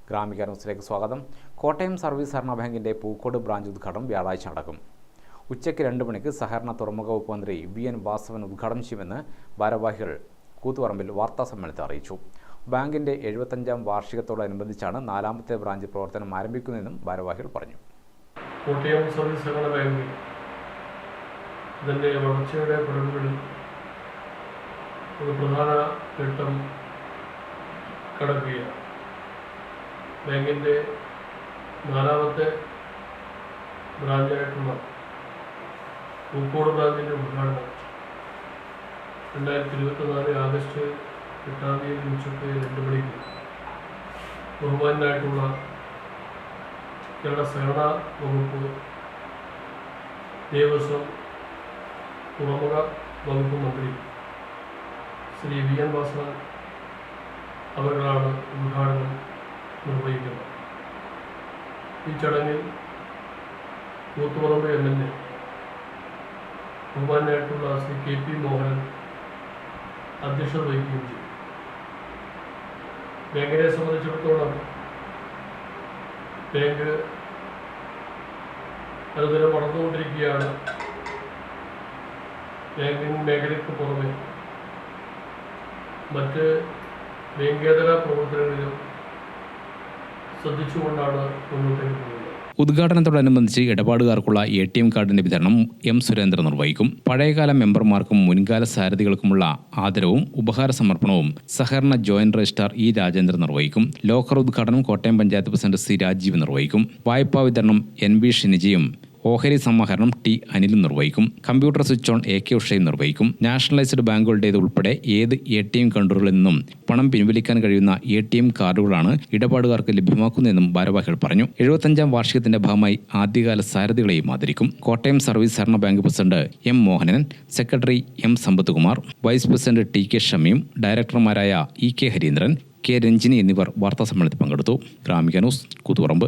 ഗ്രാമിക ന്യൂസിലേക്ക് സ്വാഗതം. കോട്ടയം സർവീസ് സഹകരണ ബാങ്കിൻ്റെ പൂക്കോട് ബ്രാഞ്ച് ഉദ്ഘാടനം വ്യാഴാഴ്ച നടക്കും. ഉച്ചയ്ക്ക് 2 മണിക്ക് സഹകരണ തുറമുഖ വകുപ്പ് മന്ത്രി VN വാസവൻ ഉദ്ഘാടനം ചെയ്യുമെന്ന് ഭാരവാഹികൾ കൂത്തുപറമ്പിൽ വാർത്താസമ്മേളനത്തിൽ അറിയിച്ചു. ബാങ്കിൻ്റെ 75ാം വാർഷികത്തോടനുബന്ധിച്ചാണ് 4ാമത്തെ ബ്രാഞ്ച് പ്രവർത്തനം ആരംഭിക്കുന്നതെന്നും ഭാരവാഹികൾ പറഞ്ഞു. കോട്ടയം സർവീസ് സഹകരണ ബാങ്ക് ഇതിൻ്റെ വളർച്ചയുടെ പടവുകളിൽ ഒരു പ്രധാന ഘട്ടം കടക്കുകയാണ്. ബാങ്കിൻ്റെ 4ാമത്തെ ബ്രാഞ്ചായിട്ടുള്ള പൂക്കോട് ബ്രാഞ്ചിൻ്റെ ഉദ്ഘാടനം 2024 ആഗസ്റ്റ് 8-ാം തീയതി ഉച്ചയ്ക്ക് 2 മണിക്ക് ബഹുമാനായിട്ടുള്ള കേരള സഹകരണ വകുപ്പ്, ദേവസ്വം, തുറമുഖ വകുപ്പ് മന്ത്രി ശ്രീ VN വാസവൻ അവരാണ് ഉദ്ഘാടനം നിർവഹിക്കുന്നത്. ഈ ചടങ്ങിൽ കൂത്തുപറമ്പ് MLA ബഹുമാനായിട്ടുള്ള ശ്രീ KP മോഹനൻ അധ്യക്ഷത വഹിക്കുകയും ചെയ്തു. ബാങ്കിനെ സംബന്ധിച്ചിടത്തോളം ബാങ്ക് അതുവരെ വളർന്നുകൊണ്ടിരിക്കുകയാണ്. ബാങ്കിങ് മേഖലയ്ക്ക് പുറമെ മറ്റ് ബാങ്കേതര പ്രവർത്തനങ്ങളിലും ശ്രദ്ധിച്ചുകൊണ്ടാണ് മുന്നോട്ടേക്ക് പോകുന്നത്. ഉദ്ഘാടനത്തോടനുബന്ധിച്ച് ഇടപാടുകാർക്കുള്ള ATM കാർഡിന്റെ വിതരണം M സുരേന്ദ്രൻ നിർവഹിക്കും. പഴയകാല മെമ്പർമാർക്കും മുൻകാല സാരഥികൾക്കുമുള്ള ആദരവും ഉപഹാര സമർപ്പണവും സഹകരണ ജോയിന്റ് രജിസ്ട്രാർ E രാജേന്ദ്രൻ നിർവഹിക്കും. ലോക്കർ ഉദ്ഘാടനം കോട്ടയം പഞ്ചായത്ത് പ്രസിഡന്റ് C രാജീവ് നിർവഹിക്കും. വായ്പാ വിതരണം NB ഷിനിജയും ഓഹരി സമാഹരണം T അനിലും നിർവഹിക്കും. കമ്പ്യൂട്ടർ സ്വിച്ച് ഓൺ AK ഉഷയും നിർവഹിക്കും. നാഷണലൈസ്ഡ് ബാങ്കുകളുടേത് ഉൾപ്പെടെ ഏത് ATM കൗണ്ടറുകളിൽ നിന്നും പണം പിൻവലിക്കാൻ കഴിയുന്ന ATM കാർഡുകളാണ് ഇടപാടുകാർക്ക് ലഭ്യമാക്കുന്നതെന്നും ഭാരവാഹികൾ പറഞ്ഞു. 75ാം വാർഷികത്തിന്റെ ഭാഗമായി ആദ്യകാല സാരഥികളെയും ആദരിക്കും. കോട്ടയം സർവീസ് സഹകരണ bank president M Mohanan, secretary M Sampathkumar, vice president TK Shameem, ഡയറക്ടർമാരായ EK ഹരീന്ദ്രൻ, K രഞ്ജിനി എന്നിവർ വാർത്താസമ്മേളനത്തിൽ പങ്കെടുത്തു. ഗ്രാമിക ന്യൂസ്, കൂത്തുപറമ്പ്.